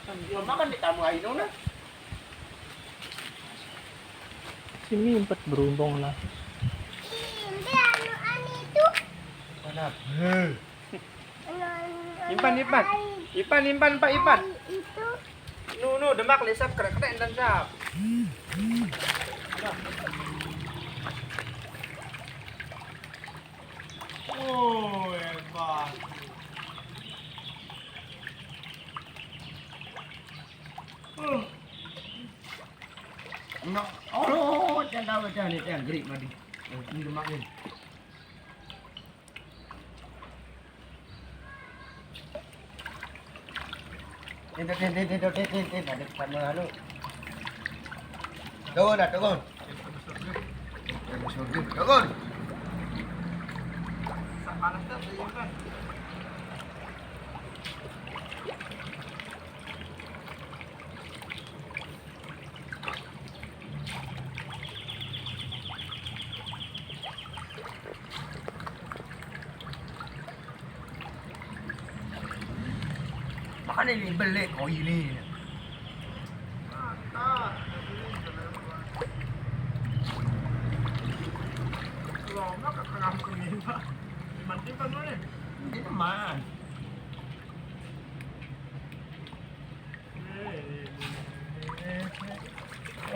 Makan di tamu ayo na. Sini empat berundung lah. Hindi, ano ito? Anak. Impan. Ipan Pak Ipan. Ito. Nu demak lesap krek dan sap. Oh, hebat. No, oh, jangan tahu jangan itu yang gerik madi. Ini demak ni. Tin, ada sama lalu. Turun. Turun. Panas tak kan? Makan ini belik kau ini. Lama ke kampung ini Pak. Mati kan mana? Ini teman.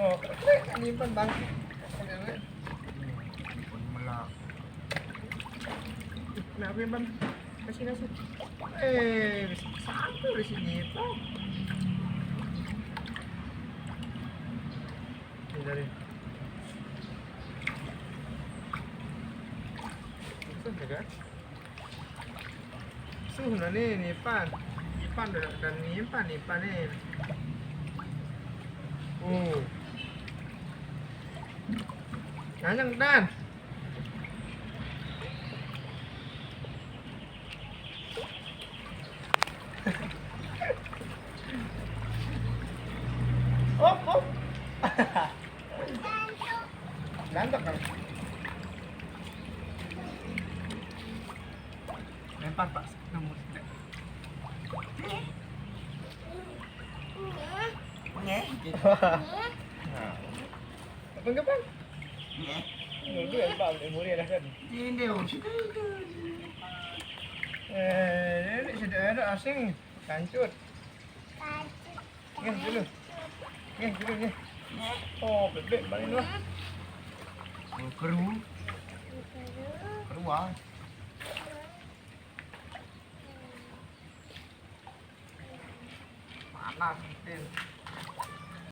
Oh, keren nyimpan bang. Nyimpan melak. Kenapa bang? Kasih nasi. Satu di sini Pak. Ini dari. Kan? Suh nih Ipan dan Ipan nih. Nanyang dan. Oh. Gantok kan? Lempar Pak, nomor tidak. Apa? Itu yang Pak, umurnya dah kan. Ini sudah ada asing, kancut. Dulu. Oh, bebek balik lah. Keruh ah. Panas,